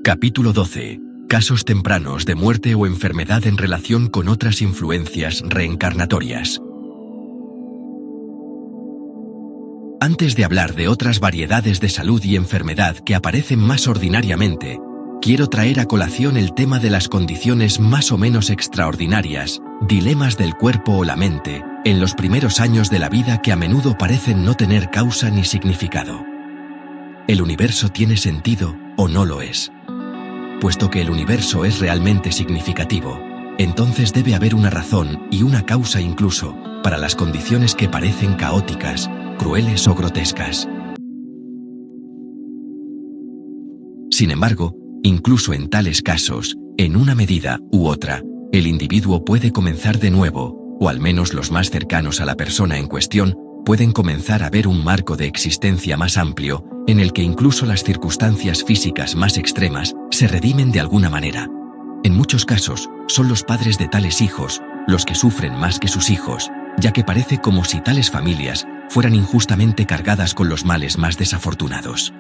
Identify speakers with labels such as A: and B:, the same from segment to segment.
A: Capítulo 12. Casos tempranos de muerte o enfermedad en relación con otras influencias reencarnatorias. Antes de hablar de otras variedades de salud y enfermedad que aparecen más ordinariamente, quiero traer a colación el tema de las condiciones más o menos extraordinarias, dilemas del cuerpo o la mente, en los primeros años de la vida que a menudo parecen no tener causa ni significado. ¿El universo tiene sentido o no lo es? Puesto que el universo es realmente significativo, entonces debe haber una razón y una causa incluso para las condiciones que parecen caóticas, crueles o grotescas. Sin embargo, incluso en tales casos, en una medida u otra, el individuo puede comenzar de nuevo, o al menos los más cercanos a la persona en cuestión, pueden comenzar a ver un marco de existencia más amplio, en el que incluso las circunstancias físicas más extremas se redimen de alguna manera. En muchos casos, son los padres de tales hijos los que sufren más que sus hijos, ya que parece como si tales familias fueran injustamente cargadas con los males más desafortunados.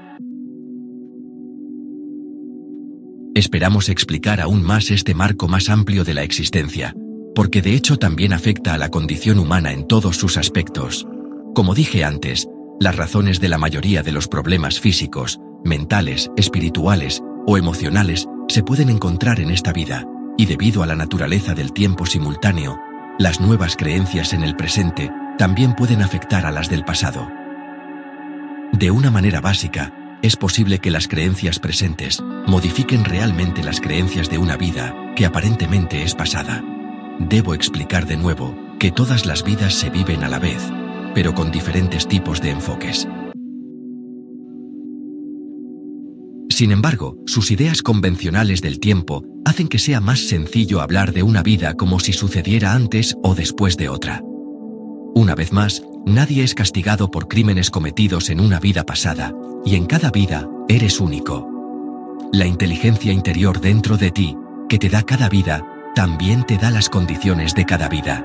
A: Esperamos explicar aún más este marco más amplio de la existencia, porque de hecho también afecta a la condición humana en todos sus aspectos. Como dije antes, las razones de la mayoría de los problemas físicos, mentales, espirituales o emocionales se pueden encontrar en esta vida, y debido a la naturaleza del tiempo simultáneo, las nuevas creencias en el presente también pueden afectar a las del pasado. De una manera básica, es posible que las creencias presentes modifiquen realmente las creencias de una vida que aparentemente es pasada. Debo explicar de nuevo que todas las vidas se viven a la vez, pero con diferentes tipos de enfoques. Sin embargo, sus ideas convencionales del tiempo hacen que sea más sencillo hablar de una vida como si sucediera antes o después de otra. Una vez más, nadie es castigado por crímenes cometidos en una vida pasada, y en cada vida eres único. La inteligencia interior dentro de ti, que te da cada vida, también te da las condiciones de cada vida.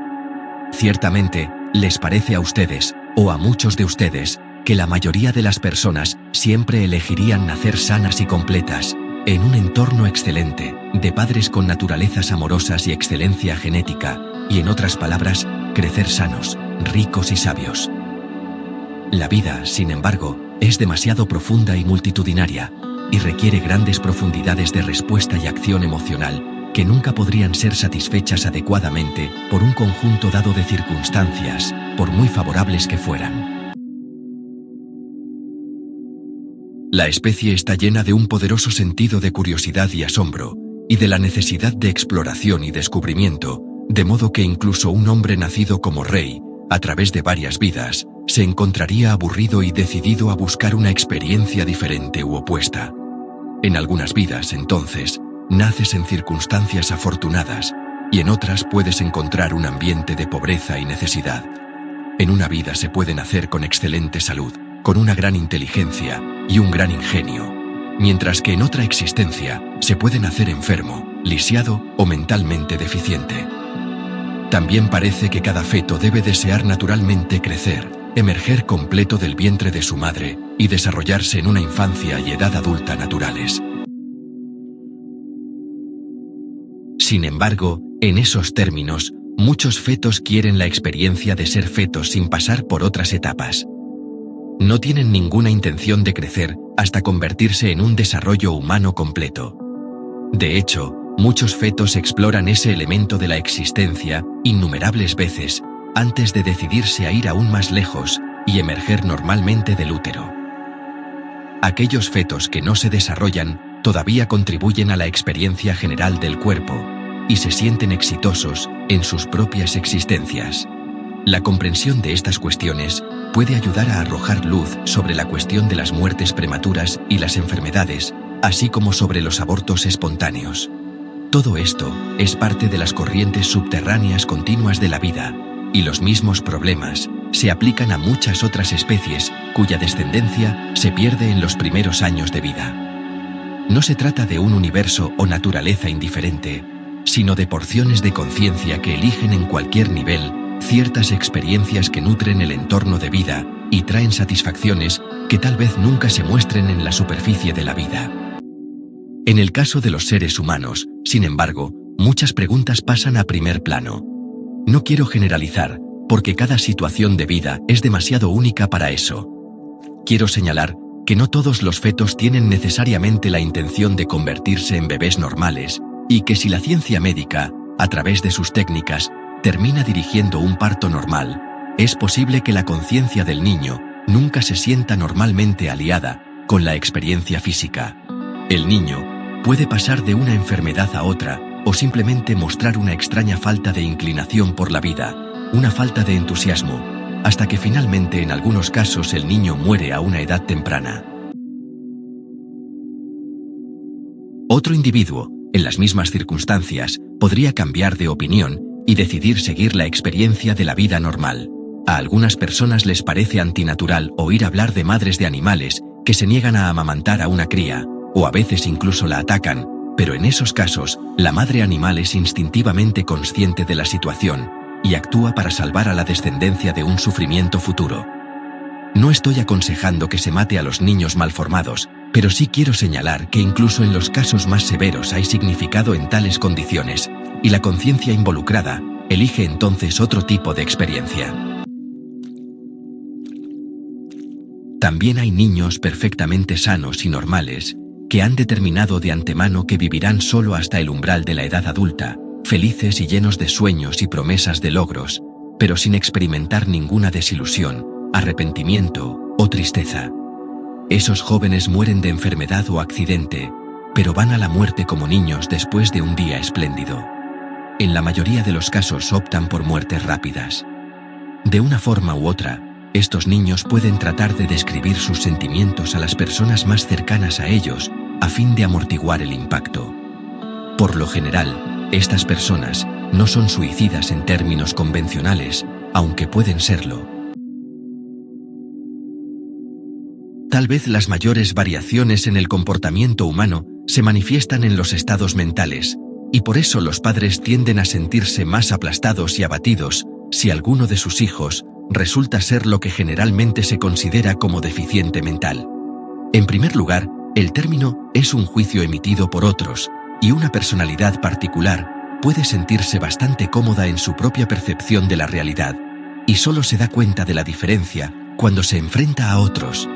A: Ciertamente, les parece a ustedes, o a muchos de ustedes, que la mayoría de las personas siempre elegirían nacer sanas y completas, en un entorno excelente, de padres con naturalezas amorosas y excelencia genética, y en otras palabras, crecer sanos, ricos y sabios. La vida, sin embargo, es demasiado profunda y multitudinaria, y requiere grandes profundidades de respuesta y acción emocional, que nunca podrían ser satisfechas adecuadamente por un conjunto dado de circunstancias, por muy favorables que fueran. La especie está llena de un poderoso sentido de curiosidad y asombro, y de la necesidad de exploración y descubrimiento, de modo que incluso un hombre nacido como rey, a través de varias vidas, se encontraría aburrido y decidido a buscar una experiencia diferente u opuesta. En algunas vidas, entonces, naces en circunstancias afortunadas, y en otras puedes encontrar un ambiente de pobreza y necesidad. En una vida se puede nacer con excelente salud, con una gran inteligencia y un gran ingenio, mientras que en otra existencia se puede nacer enfermo, lisiado o mentalmente deficiente. También parece que cada feto debe desear naturalmente crecer, emerger completo del vientre de su madre y desarrollarse en una infancia y edad adulta naturales. Sin embargo, en esos términos, muchos fetos quieren la experiencia de ser fetos sin pasar por otras etapas. No tienen ninguna intención de crecer hasta convertirse en un desarrollo humano completo. De hecho, muchos fetos exploran ese elemento de la existencia innumerables veces antes de decidirse a ir aún más lejos y emerger normalmente del útero. Aquellos fetos que no se desarrollan todavía contribuyen a la experiencia general del cuerpo y se sienten exitosos en sus propias existencias. La comprensión de estas cuestiones puede ayudar a arrojar luz sobre la cuestión de las muertes prematuras y las enfermedades, así como sobre los abortos espontáneos. Todo esto es parte de las corrientes subterráneas continuas de la vida, y los mismos problemas se aplican a muchas otras especies cuya descendencia se pierde en los primeros años de vida. No se trata de un universo o naturaleza indiferente, sino de porciones de conciencia que eligen en cualquier nivel ciertas experiencias que nutren el entorno de vida y traen satisfacciones que tal vez nunca se muestren en la superficie de la vida. En el caso de los seres humanos, sin embargo, muchas preguntas pasan a primer plano. No quiero generalizar, porque cada situación de vida es demasiado única para eso. Quiero señalar que no todos los fetos tienen necesariamente la intención de convertirse en bebés normales, y que si la ciencia médica, a través de sus técnicas, termina dirigiendo un parto normal, es posible que la conciencia del niño nunca se sienta normalmente aliada con la experiencia física. El niño puede pasar de una enfermedad a otra, o simplemente mostrar una extraña falta de inclinación por la vida, una falta de entusiasmo, hasta que finalmente en algunos casos el niño muere a una edad temprana. Otro individuo, en las mismas circunstancias, podría cambiar de opinión y decidir seguir la experiencia de la vida normal. A algunas personas les parece antinatural oír hablar de madres de animales que se niegan a amamantar a una cría, o a veces incluso la atacan, pero en esos casos, la madre animal es instintivamente consciente de la situación y actúa para salvar a la descendencia de un sufrimiento futuro. No estoy aconsejando que se mate a los niños malformados, pero sí quiero señalar que incluso en los casos más severos hay significado en tales condiciones, y la conciencia involucrada elige entonces otro tipo de experiencia. También hay niños perfectamente sanos y normales que han determinado de antemano que vivirán solo hasta el umbral de la edad adulta, felices y llenos de sueños y promesas de logros, pero sin experimentar ninguna desilusión, arrepentimiento o tristeza. Esos jóvenes mueren de enfermedad o accidente, pero van a la muerte como niños después de un día espléndido. En la mayoría de los casos optan por muertes rápidas. De una forma u otra, estos niños pueden tratar de describir sus sentimientos a las personas más cercanas a ellos, a fin de amortiguar el impacto. Por lo general, estas personas no son suicidas en términos convencionales, aunque pueden serlo. Tal vez las mayores variaciones en el comportamiento humano se manifiestan en los estados mentales, y por eso los padres tienden a sentirse más aplastados y abatidos si alguno de sus hijos resulta ser lo que generalmente se considera como deficiente mental. En primer lugar, el término es un juicio emitido por otros, y una personalidad particular puede sentirse bastante cómoda en su propia percepción de la realidad, y solo se da cuenta de la diferencia cuando se enfrenta a otros.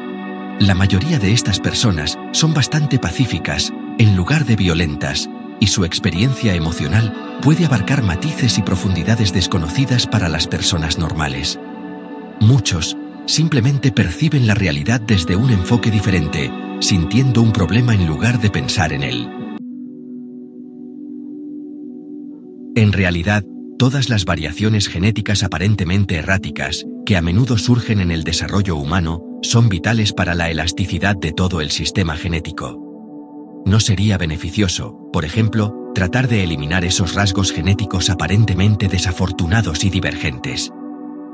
A: La mayoría de estas personas son bastante pacíficas, en lugar de violentas, y su experiencia emocional puede abarcar matices y profundidades desconocidas para las personas normales. Muchos simplemente perciben la realidad desde un enfoque diferente, sintiendo un problema en lugar de pensar en él. En realidad, todas las variaciones genéticas aparentemente erráticas, que a menudo surgen en el desarrollo humano, son vitales para la elasticidad de todo el sistema genético. No sería beneficioso, por ejemplo, tratar de eliminar esos rasgos genéticos aparentemente desafortunados y divergentes.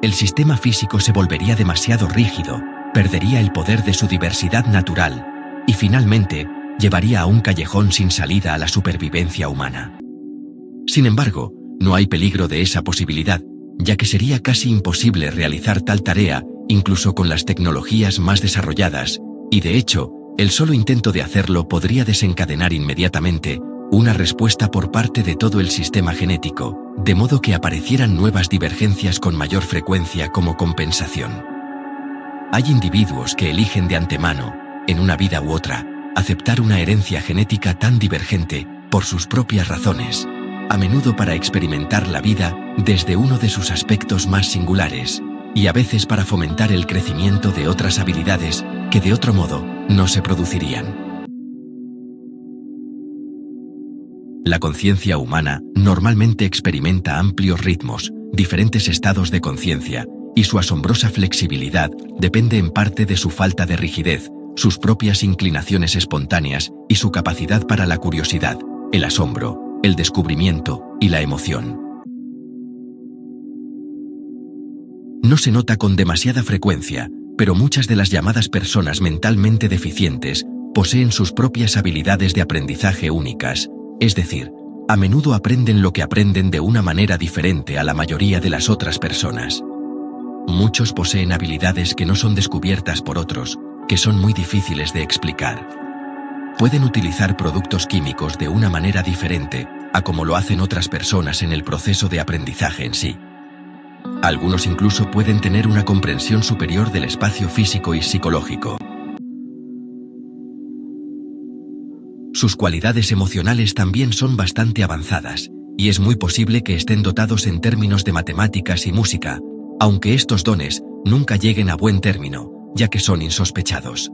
A: El sistema físico se volvería demasiado rígido, perdería el poder de su diversidad natural, y finalmente, llevaría a un callejón sin salida a la supervivencia humana. Sin embargo, no hay peligro de esa posibilidad, ya que sería casi imposible realizar tal tarea, incluso con las tecnologías más desarrolladas, y de hecho, el solo intento de hacerlo podría desencadenar inmediatamente una respuesta por parte de todo el sistema genético, de modo que aparecieran nuevas divergencias con mayor frecuencia como compensación. Hay individuos que eligen de antemano, en una vida u otra, aceptar una herencia genética tan divergente, por sus propias razones, a menudo para experimentar la vida desde uno de sus aspectos más singulares, y a veces para fomentar el crecimiento de otras habilidades que de otro modo no se producirían. La conciencia humana normalmente experimenta amplios ritmos, diferentes estados de conciencia, y su asombrosa flexibilidad depende en parte de su falta de rigidez, sus propias inclinaciones espontáneas y su capacidad para la curiosidad, el asombro, el descubrimiento y la emoción. No se nota con demasiada frecuencia, pero muchas de las llamadas personas mentalmente deficientes poseen sus propias habilidades de aprendizaje únicas, es decir, a menudo aprenden lo que aprenden de una manera diferente a la mayoría de las otras personas. Muchos poseen habilidades que no son descubiertas por otros, que son muy difíciles de explicar. pueden utilizar productos químicos de una manera diferente a como lo hacen otras personas en el proceso de aprendizaje en sí. Algunos incluso pueden tener una comprensión superior del espacio físico y psicológico. Sus cualidades emocionales también son bastante avanzadas, y es muy posible que estén dotados en términos de matemáticas y música, aunque estos dones nunca lleguen a buen término, ya que son insospechados.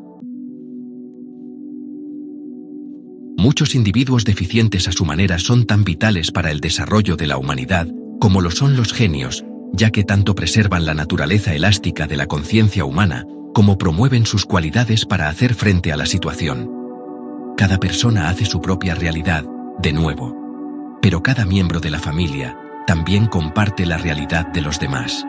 A: Muchos individuos deficientes a su manera son tan vitales para el desarrollo de la humanidad como lo son los genios, ya que tanto preservan la naturaleza elástica de la conciencia humana, como promueven sus cualidades para hacer frente a la situación. Cada persona hace su propia realidad, de nuevo. Pero cada miembro de la familia también comparte la realidad de los demás.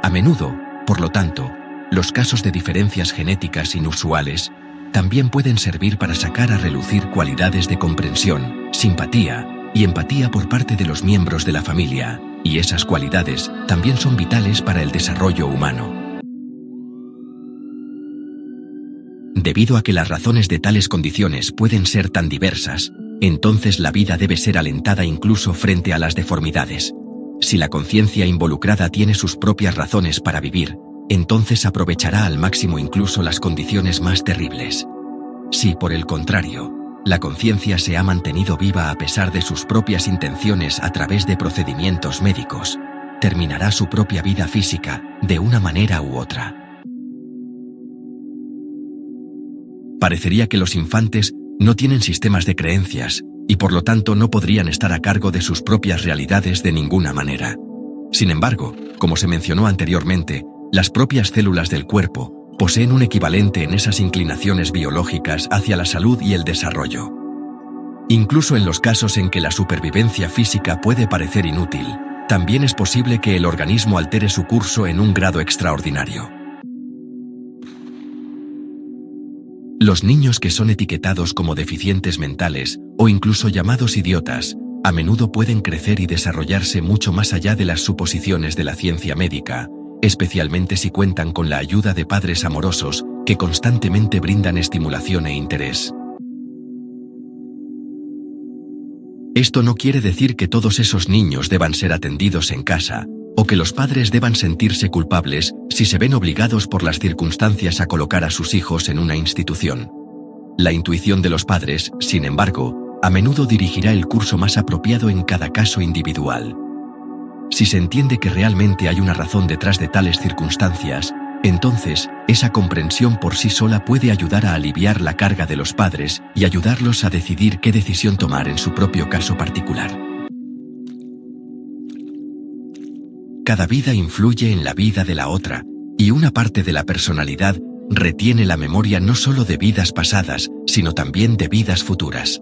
A: A menudo, por lo tanto, los casos de diferencias genéticas inusuales también pueden servir para sacar a relucir cualidades de comprensión, simpatía y empatía por parte de los miembros de la familia, y esas cualidades también son vitales para el desarrollo humano. Debido a que las razones de tales condiciones pueden ser tan diversas, entonces la vida debe ser alentada incluso frente a las deformidades. Si la conciencia involucrada tiene sus propias razones para vivir, entonces aprovechará al máximo incluso las condiciones más terribles. Si, por el contrario, la conciencia se ha mantenido viva a pesar de sus propias intenciones a través de procedimientos médicos, terminará su propia vida física, de una manera u otra. Parecería que los infantes no tienen sistemas de creencias, y por lo tanto no podrían estar a cargo de sus propias realidades de ninguna manera. Sin embargo, como se mencionó anteriormente, las propias células del cuerpo poseen un equivalente en esas inclinaciones biológicas hacia la salud y el desarrollo. Incluso en los casos en que la supervivencia física puede parecer inútil, también es posible que el organismo altere su curso en un grado extraordinario. Los niños que son etiquetados como deficientes mentales, o incluso llamados idiotas, a menudo pueden crecer y desarrollarse mucho más allá de las suposiciones de la ciencia médica, especialmente si cuentan con la ayuda de padres amorosos que constantemente brindan estimulación e interés. Esto no quiere decir que todos esos niños deban ser atendidos en casa, o que los padres deban sentirse culpables si se ven obligados por las circunstancias a colocar a sus hijos en una institución. La intuición de los padres, sin embargo, a menudo dirigirá el curso más apropiado en cada caso individual. Si se entiende que realmente hay una razón detrás de tales circunstancias, entonces, esa comprensión por sí sola puede ayudar a aliviar la carga de los padres y ayudarlos a decidir qué decisión tomar en su propio caso particular. Cada vida influye en la vida de la otra, y una parte de la personalidad retiene la memoria no solo de vidas pasadas, sino también de vidas futuras.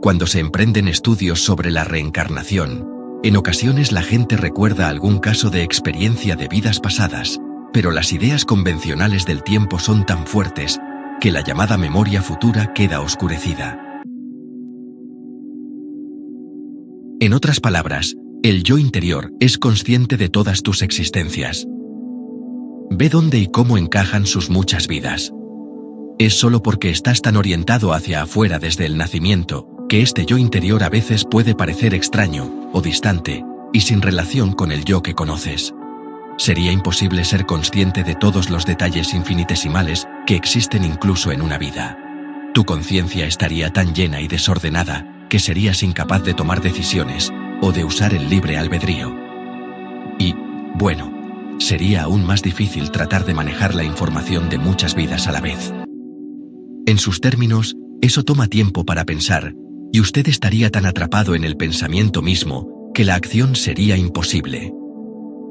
A: Cuando se emprenden estudios sobre la reencarnación, en ocasiones la gente recuerda algún caso de experiencia de vidas pasadas, pero las ideas convencionales del tiempo son tan fuertes que la llamada memoria futura queda oscurecida. En otras palabras, el yo interior es consciente de todas tus existencias. Ve dónde y cómo encajan sus muchas vidas. Es solo porque estás tan orientado hacia afuera desde el nacimiento, que este yo interior a veces puede parecer extraño, o distante, y sin relación con el yo que conoces. Sería imposible ser consciente de todos los detalles infinitesimales que existen incluso en una vida. Tu conciencia estaría tan llena y desordenada que serías incapaz de tomar decisiones o de usar el libre albedrío. Y, bueno, sería aún más difícil tratar de manejar la información de muchas vidas a la vez. En sus términos, eso toma tiempo para pensar, y usted estaría tan atrapado en el pensamiento mismo que la acción sería imposible.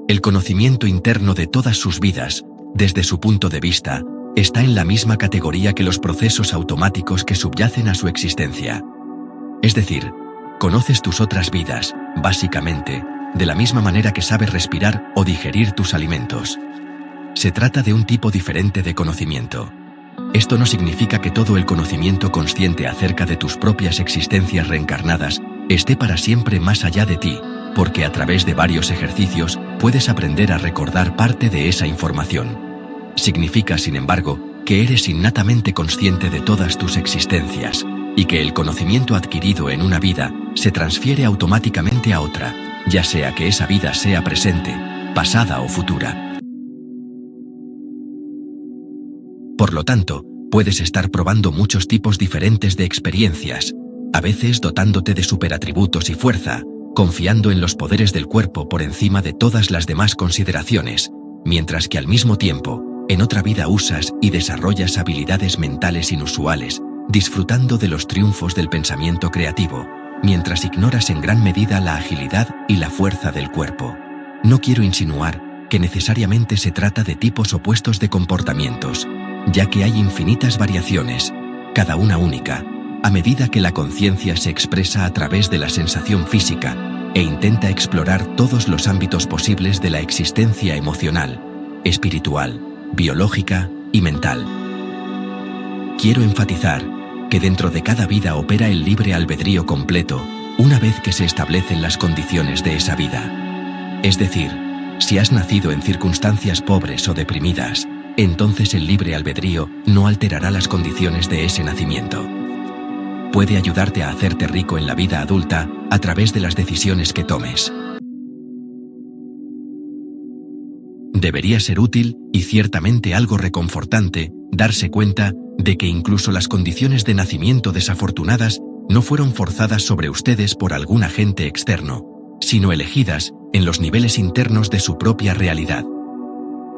A: El conocimiento interno de todas sus vidas, desde su punto de vista, está en la misma categoría que los procesos automáticos que subyacen a su existencia. Es decir, conoces tus otras vidas, básicamente, de la misma manera que sabes respirar o digerir tus alimentos. Se trata de un tipo diferente de conocimiento. Esto no significa que todo el conocimiento consciente acerca de tus propias existencias reencarnadas esté para siempre más allá de ti, porque a través de varios ejercicios puedes aprender a recordar parte de esa información. Significa, sin embargo, que eres innatamente consciente de todas tus existencias, y que el conocimiento adquirido en una vida se transfiere automáticamente a otra, ya sea que esa vida sea presente, pasada o futura. Por lo tanto, puedes estar probando muchos tipos diferentes de experiencias, a veces dotándote de superatributos y fuerza, confiando en los poderes del cuerpo por encima de todas las demás consideraciones, mientras que al mismo tiempo, en otra vida usas y desarrollas habilidades mentales inusuales, disfrutando de los triunfos del pensamiento creativo, mientras ignoras en gran medida la agilidad y la fuerza del cuerpo. No quiero insinuar que necesariamente se trata de tipos opuestos de comportamientos, ya que hay infinitas variaciones, cada una única, a medida que la conciencia se expresa a través de la sensación física e intenta explorar todos los ámbitos posibles de la existencia emocional, espiritual, biológica y mental. Quiero enfatizar que dentro de cada vida opera el libre albedrío completo, una vez que se establecen las condiciones de esa vida. Es decir, si has nacido en circunstancias pobres o deprimidas, entonces el libre albedrío no alterará las condiciones de ese nacimiento. Puede ayudarte a hacerte rico en la vida adulta a través de las decisiones que tomes. Debería ser útil, y ciertamente algo reconfortante, darse cuenta de que incluso las condiciones de nacimiento desafortunadas no fueron forzadas sobre ustedes por algún agente externo, sino elegidas en los niveles internos de su propia realidad.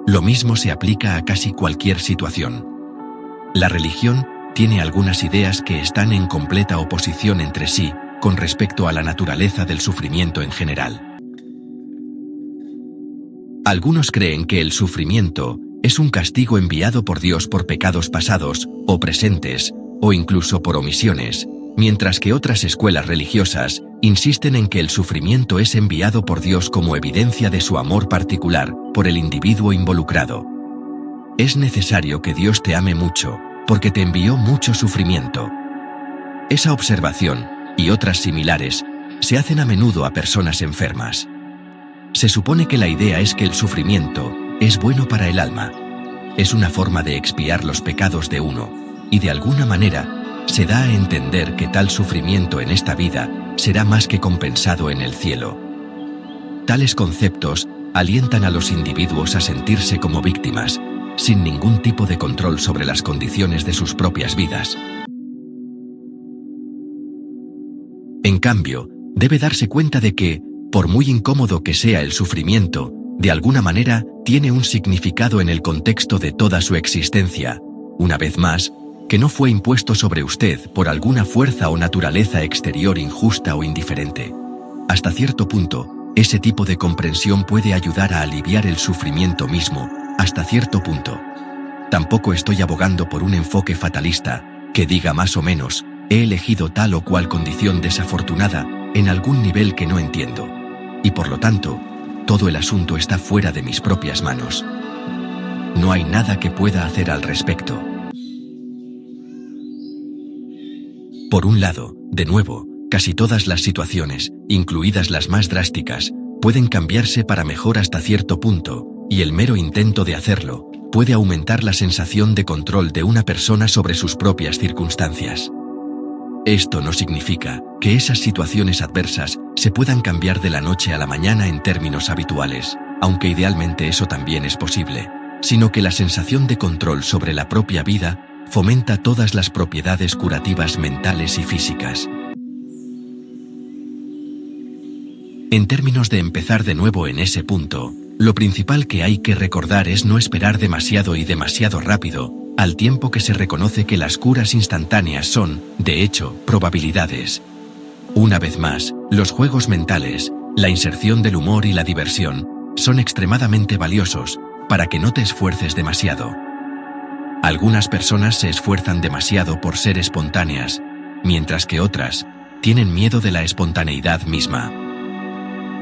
A: Lo mismo se aplica a casi cualquier situación. La religión tiene algunas ideas que están en completa oposición entre sí con respecto a la naturaleza del sufrimiento en general. Algunos creen que el sufrimiento es un castigo enviado por Dios por pecados pasados o presentes, o incluso por omisiones, mientras que otras escuelas religiosas insisten en que el sufrimiento es enviado por Dios como evidencia de su amor particular por el individuo involucrado. Es necesario que Dios te ame mucho, porque te envió mucho sufrimiento. Esa observación, y otras similares, se hacen a menudo a personas enfermas. Se supone que la idea es que el sufrimiento es bueno para el alma. Es una forma de expiar los pecados de uno, y de alguna manera se da a entender que tal sufrimiento en esta vida será más que compensado en el cielo. Tales conceptos alientan a los individuos a sentirse como víctimas, sin ningún tipo de control sobre las condiciones de sus propias vidas. En cambio, debe darse cuenta de que, por muy incómodo que sea el sufrimiento, de alguna manera tiene un significado en el contexto de toda su existencia, una vez más, que no fue impuesto sobre usted por alguna fuerza o naturaleza exterior injusta o indiferente. Hasta cierto punto, ese tipo de comprensión puede ayudar a aliviar el sufrimiento mismo, hasta cierto punto. Tampoco estoy abogando por un enfoque fatalista, que diga más o menos, he elegido tal o cual condición desafortunada, en algún nivel que no entiendo. Y por lo tanto, todo el asunto está fuera de mis propias manos. No hay nada que pueda hacer al respecto. Por un lado, de nuevo, casi todas las situaciones, incluidas las más drásticas, pueden cambiarse para mejor hasta cierto punto, y el mero intento de hacerlo puede aumentar la sensación de control de una persona sobre sus propias circunstancias. Esto no significa que esas situaciones adversas se puedan cambiar de la noche a la mañana en términos habituales, aunque idealmente eso también es posible, sino que la sensación de control sobre la propia vida fomenta todas las propiedades curativas mentales y físicas. En términos de empezar de nuevo en ese punto, lo principal que hay que recordar es no esperar demasiado y demasiado rápido, al tiempo que se reconoce que las curas instantáneas son, de hecho, probabilidades. Una vez más, los juegos mentales, la inserción del humor y la diversión, son extremadamente valiosos, para que no te esfuerces demasiado. Algunas personas se esfuerzan demasiado por ser espontáneas, mientras que otras tienen miedo de la espontaneidad misma.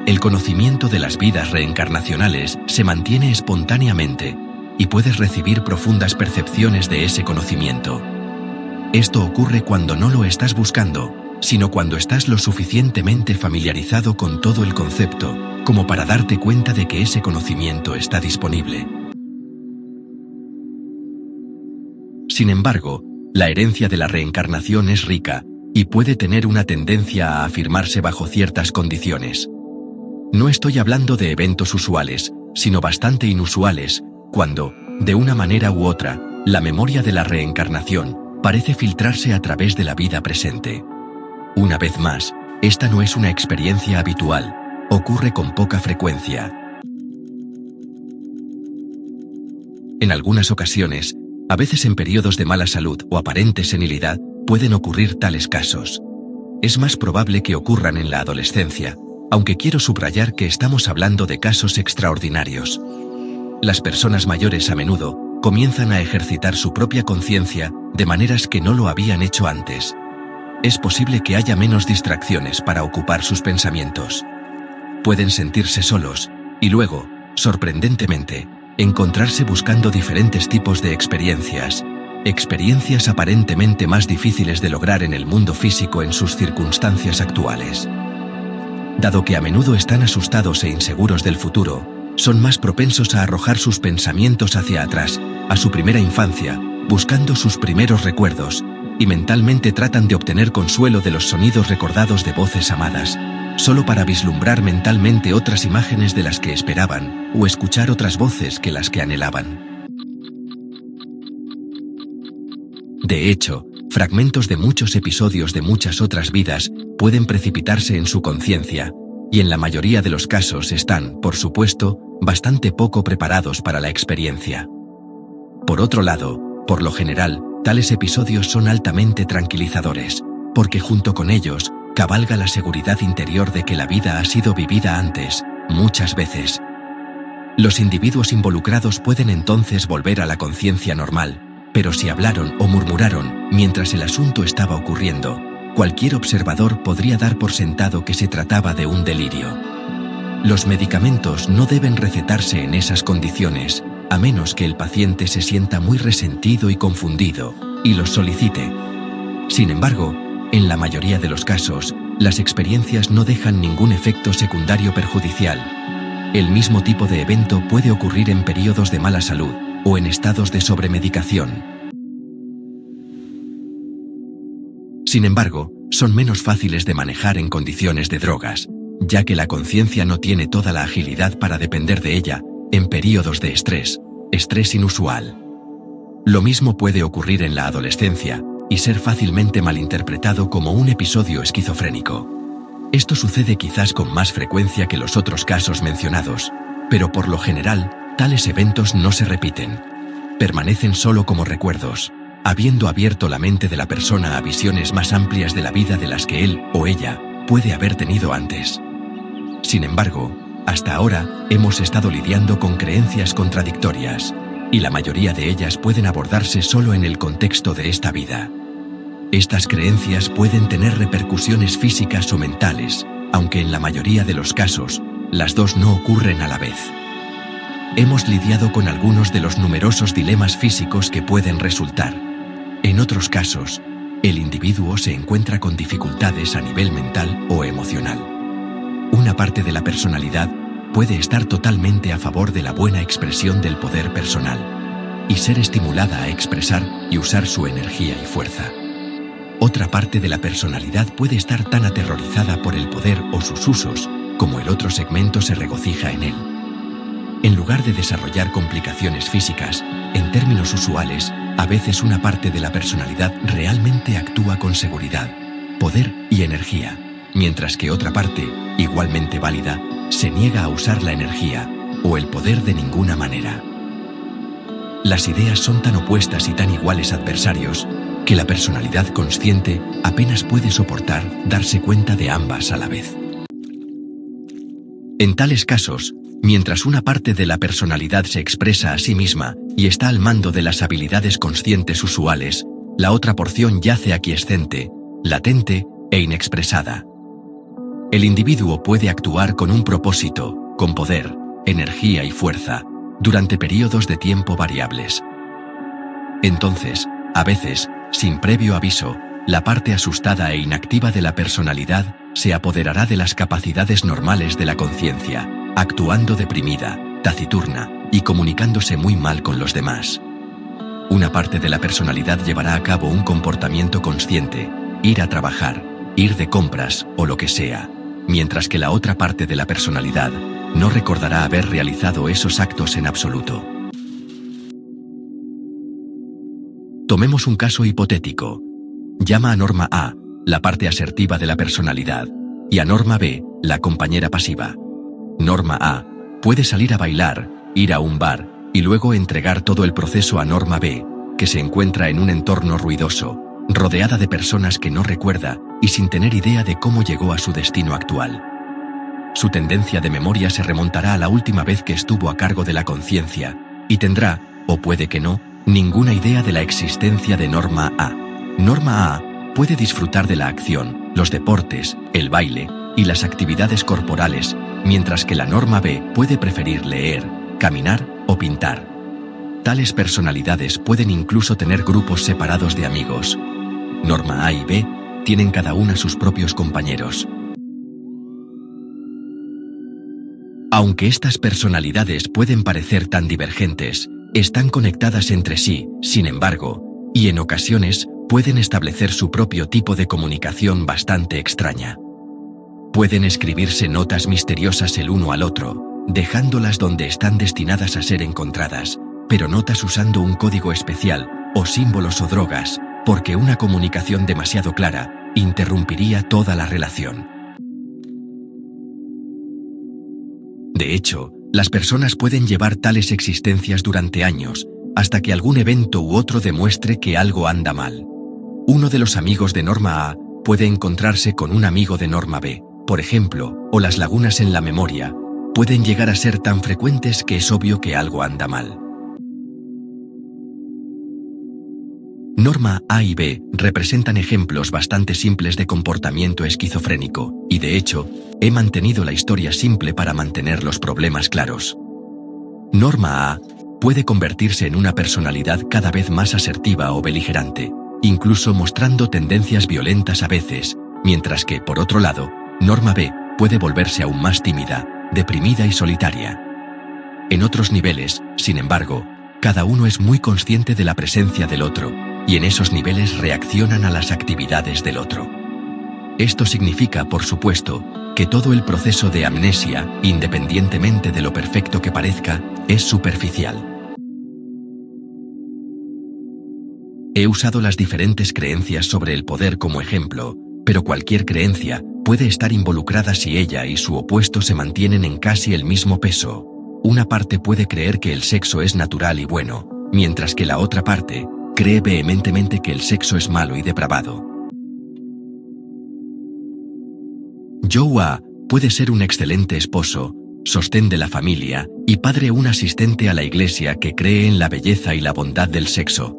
A: El conocimiento de las vidas reencarnacionales se mantiene espontáneamente, y puedes recibir profundas percepciones de ese conocimiento. Esto ocurre cuando no lo estás buscando, sino cuando estás lo suficientemente familiarizado con todo el concepto, como para darte cuenta de que ese conocimiento está disponible. Sin embargo, la herencia de la reencarnación es rica y puede tener una tendencia a afirmarse bajo ciertas condiciones. No estoy hablando de eventos usuales, sino bastante inusuales, cuando, de una manera u otra, la memoria de la reencarnación parece filtrarse a través de la vida presente. Una vez más, esta no es una experiencia habitual, ocurre con poca frecuencia. En algunas ocasiones, a veces en periodos de mala salud o aparente senilidad, pueden ocurrir tales casos. Es más probable que ocurran en la adolescencia, aunque quiero subrayar que estamos hablando de casos extraordinarios. Las personas mayores a menudo comienzan a ejercitar su propia conciencia de maneras que no lo habían hecho antes. Es posible que haya menos distracciones para ocupar sus pensamientos. Pueden sentirse solos y luego, sorprendentemente, encontrarse buscando diferentes tipos de experiencias aparentemente más difíciles de lograr en el mundo físico en sus circunstancias actuales. Dado que a menudo están asustados e inseguros del futuro, son más propensos a arrojar sus pensamientos hacia atrás, a su primera infancia, buscando sus primeros recuerdos, y mentalmente tratan de obtener consuelo de los sonidos recordados de voces amadas, solo para vislumbrar mentalmente otras imágenes de las que esperaban, o escuchar otras voces que las que anhelaban. De hecho, fragmentos de muchos episodios de muchas otras vidas pueden precipitarse en su conciencia, y en la mayoría de los casos están, por supuesto, bastante poco preparados para la experiencia. Por otro lado, por lo general, tales episodios son altamente tranquilizadores, porque junto con ellos, cabalga la seguridad interior de que la vida ha sido vivida antes, muchas veces. Los individuos involucrados pueden entonces volver a la conciencia normal, pero si hablaron o murmuraron mientras el asunto estaba ocurriendo, cualquier observador podría dar por sentado que se trataba de un delirio. Los medicamentos no deben recetarse en esas condiciones, a menos que el paciente se sienta muy resentido y confundido, y los solicite. Sin embargo, en la mayoría de los casos, las experiencias no dejan ningún efecto secundario perjudicial. El mismo tipo de evento puede ocurrir en periodos de mala salud o en estados de sobremedicación. Sin embargo, son menos fáciles de manejar en condiciones de drogas, ya que la conciencia no tiene toda la agilidad para depender de ella en periodos de estrés inusual. Lo mismo puede ocurrir en la adolescencia y ser fácilmente malinterpretado como un episodio esquizofrénico. Esto sucede quizás con más frecuencia que los otros casos mencionados, pero por lo general, tales eventos no se repiten. Permanecen solo como recuerdos, habiendo abierto la mente de la persona a visiones más amplias de la vida de las que él o ella puede haber tenido antes. Sin embargo, hasta ahora hemos estado lidiando con creencias contradictorias, y la mayoría de ellas pueden abordarse solo en el contexto de esta vida. Estas creencias pueden tener repercusiones físicas o mentales, aunque en la mayoría de los casos, las dos no ocurren a la vez. Hemos lidiado con algunos de los numerosos dilemas físicos que pueden resultar. En otros casos, el individuo se encuentra con dificultades a nivel mental o emocional. Una parte de la personalidad puede estar totalmente a favor de la buena expresión del poder personal y ser estimulada a expresar y usar su energía y fuerza. Otra parte de la personalidad puede estar tan aterrorizada por el poder o sus usos como el otro segmento se regocija en él. En lugar de desarrollar complicaciones físicas, en términos usuales, a veces una parte de la personalidad realmente actúa con seguridad, poder y energía, mientras que otra parte, igualmente válida, se niega a usar la energía o el poder de ninguna manera. Las ideas son tan opuestas y tan iguales adversarios que la personalidad consciente apenas puede soportar darse cuenta de ambas a la vez. En tales casos, mientras una parte de la personalidad se expresa a sí misma y está al mando de las habilidades conscientes usuales, la otra porción yace aquiescente, latente e inexpresada. El individuo puede actuar con un propósito, con poder, energía y fuerza, durante periodos de tiempo variables. Entonces, a veces, sin previo aviso, la parte asustada e inactiva de la personalidad se apoderará de las capacidades normales de la conciencia, actuando deprimida, taciturna y comunicándose muy mal con los demás. una parte de la personalidad llevará a cabo un comportamiento consciente, ir a trabajar, ir de compras o lo que sea, mientras que la otra parte de la personalidad no recordará haber realizado esos actos en absoluto. Tomemos un caso hipotético. Llama a Norma A, la parte asertiva de la personalidad, y a Norma B, la compañera pasiva. Norma A puede salir a bailar, ir a un bar, y luego entregar todo el proceso a Norma B, que se encuentra en un entorno ruidoso, rodeada de personas que no recuerda y sin tener idea de cómo llegó a su destino actual. Su tendencia de memoria se remontará a la última vez que estuvo a cargo de la conciencia, y tendrá, o puede que no, ninguna idea de la existencia de Norma A. Norma A puede disfrutar de la acción, los deportes, el baile y las actividades corporales, mientras que la Norma B puede preferir leer, caminar o pintar. Tales personalidades pueden incluso tener grupos separados de amigos. Norma A y B tienen cada una sus propios compañeros. Aunque estas personalidades pueden parecer tan divergentes, están conectadas entre sí, sin embargo, y en ocasiones pueden establecer su propio tipo de comunicación bastante extraña. Pueden escribirse notas misteriosas el uno al otro, dejándolas donde están destinadas a ser encontradas, pero notas usando un código especial, o símbolos o drogas, porque una comunicación demasiado clara interrumpiría toda la relación. De hecho, las personas pueden llevar tales existencias durante años, hasta que algún evento u otro demuestre que algo anda mal. Uno de los amigos de Norma A puede encontrarse con un amigo de Norma B, por ejemplo, o las lagunas en la memoria pueden llegar a ser tan frecuentes que es obvio que algo anda mal. Norma A y B representan ejemplos bastante simples de comportamiento esquizofrénico, y de hecho, he mantenido la historia simple para mantener los problemas claros. Norma A puede convertirse en una personalidad cada vez más asertiva o beligerante, incluso mostrando tendencias violentas a veces, mientras que, por otro lado, Norma B puede volverse aún más tímida, deprimida y solitaria. En otros niveles, sin embargo, cada uno es muy consciente de la presencia del otro, y en esos niveles reaccionan a las actividades del otro. Esto significa, por supuesto, que todo el proceso de amnesia, independientemente de lo perfecto que parezca, es superficial. He usado las diferentes creencias sobre el poder como ejemplo, pero cualquier creencia puede estar involucrada si ella y su opuesto se mantienen en casi el mismo peso. Una parte puede creer que el sexo es natural y bueno, mientras que la otra parte cree vehementemente que el sexo es malo y depravado. Joe A puede ser un excelente esposo, sostén de la familia y padre, un asistente a la iglesia que cree en la belleza y la bondad del sexo.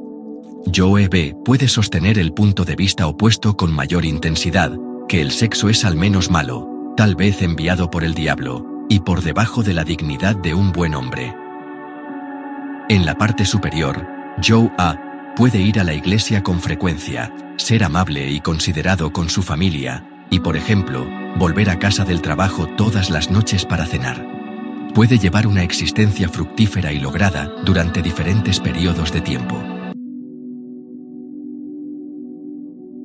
A: Joe B puede sostener el punto de vista opuesto con mayor intensidad, que el sexo es al menos malo, tal vez enviado por el diablo, y por debajo de la dignidad de un buen hombre. En la parte superior, Joe A puede ir a la iglesia con frecuencia, ser amable y considerado con su familia, y por ejemplo, volver a casa del trabajo todas las noches para cenar. Puede llevar una existencia fructífera y lograda durante diferentes periodos de tiempo.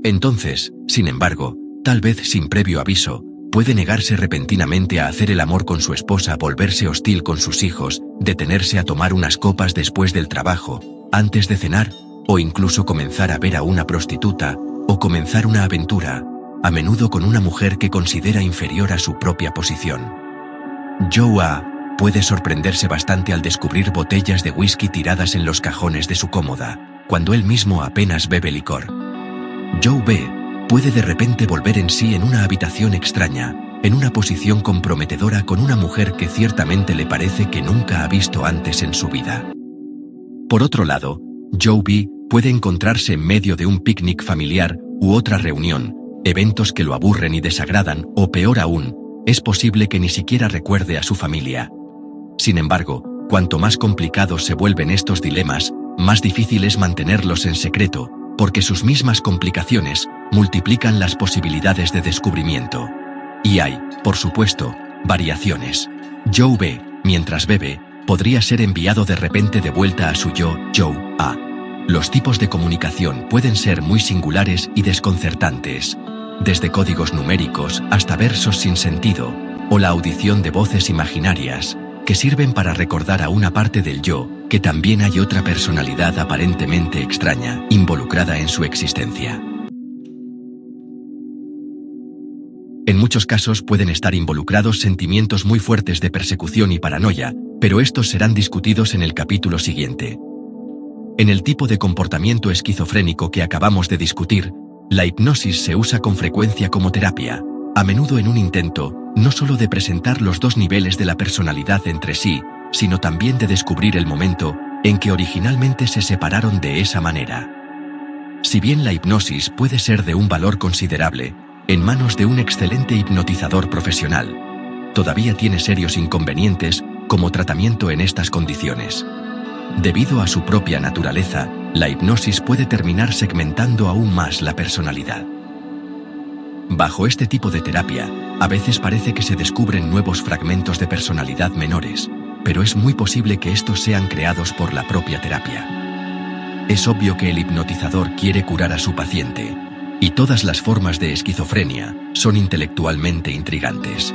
A: Entonces, sin embargo, tal vez sin previo aviso, puede negarse repentinamente a hacer el amor con su esposa, volverse hostil con sus hijos, detenerse a tomar unas copas después del trabajo, antes de cenar, o incluso comenzar a ver a una prostituta, o comenzar una aventura, a menudo con una mujer que considera inferior a su propia posición. Joe A puede sorprenderse bastante al descubrir botellas de whisky tiradas en los cajones de su cómoda, cuando él mismo apenas bebe licor. Joe B puede de repente volver en sí en una habitación extraña, en una posición comprometedora con una mujer que ciertamente le parece que nunca ha visto antes en su vida. Por otro lado, Joe B puede encontrarse en medio de un picnic familiar u otra reunión, eventos que lo aburren y desagradan, o peor aún, es posible que ni siquiera recuerde a su familia. Sin embargo, cuanto más complicados se vuelven estos dilemas, más difícil es mantenerlos en secreto, porque sus mismas complicaciones multiplican las posibilidades de descubrimiento. Y hay, por supuesto, variaciones. Joe B, mientras bebe, podría ser enviado de repente de vuelta a su yo, Joe A. Los tipos de comunicación pueden ser muy singulares y desconcertantes, desde códigos numéricos hasta versos sin sentido, o la audición de voces imaginarias, que sirven para recordar a una parte del yo, que también hay otra personalidad aparentemente extraña, involucrada en su existencia. En muchos casos pueden estar involucrados sentimientos muy fuertes de persecución y paranoia, pero estos serán discutidos en el capítulo siguiente. En el tipo de comportamiento esquizofrénico que acabamos de discutir, la hipnosis se usa con frecuencia como terapia, a menudo en un intento, no solo de presentar los dos niveles de la personalidad entre sí, sino también de descubrir el momento en que originalmente se separaron de esa manera. Si bien la hipnosis puede ser de un valor considerable, en manos de un excelente hipnotizador profesional, todavía tiene serios inconvenientes como tratamiento en estas condiciones. Debido a su propia naturaleza, la hipnosis puede terminar segmentando aún más la personalidad. Bajo este tipo de terapia, a veces parece que se descubren nuevos fragmentos de personalidad menores, pero es muy posible que estos sean creados por la propia terapia. Es obvio que el hipnotizador quiere curar a su paciente, y todas las formas de esquizofrenia son intelectualmente intrigantes.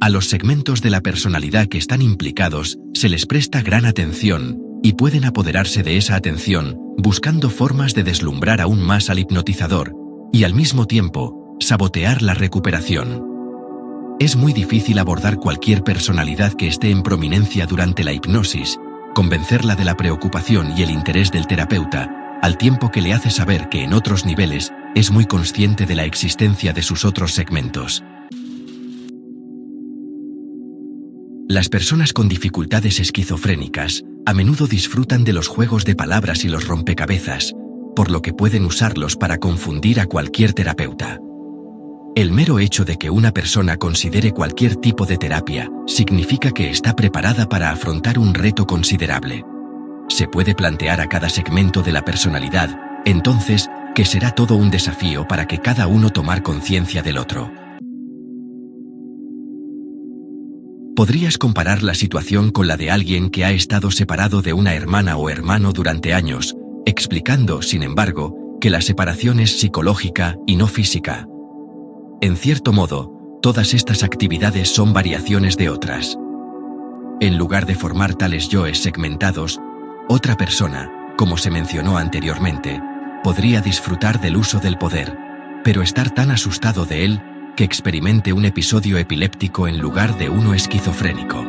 A: A los segmentos de la personalidad que están implicados se les presta gran atención, y pueden apoderarse de esa atención, buscando formas de deslumbrar aún más al hipnotizador, y al mismo tiempo, sabotear la recuperación. Es muy difícil abordar cualquier personalidad que esté en prominencia durante la hipnosis, convencerla de la preocupación y el interés del terapeuta, al tiempo que le hace saber que en otros niveles es muy consciente de la existencia de sus otros segmentos. Las personas con dificultades esquizofrénicas a menudo disfrutan de los juegos de palabras y los rompecabezas, por lo que pueden usarlos para confundir a cualquier terapeuta. El mero hecho de que una persona considere cualquier tipo de terapia significa que está preparada para afrontar un reto considerable. Se puede plantear a cada segmento de la personalidad, entonces, que será todo un desafío para que cada uno tomar conciencia del otro. Podrías comparar la situación con la de alguien que ha estado separado de una hermana o hermano durante años, explicando, sin embargo, que la separación es psicológica y no física. En cierto modo, todas estas actividades son variaciones de otras. En lugar de formar tales yoes segmentados, otra persona, como se mencionó anteriormente, podría disfrutar del uso del poder, pero estar tan asustado de él que experimente un episodio epiléptico en lugar de uno esquizofrénico.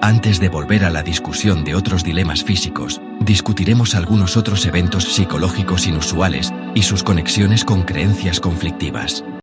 A: Antes de volver a la discusión de otros dilemas físicos, discutiremos algunos otros eventos psicológicos inusuales y sus conexiones con creencias conflictivas.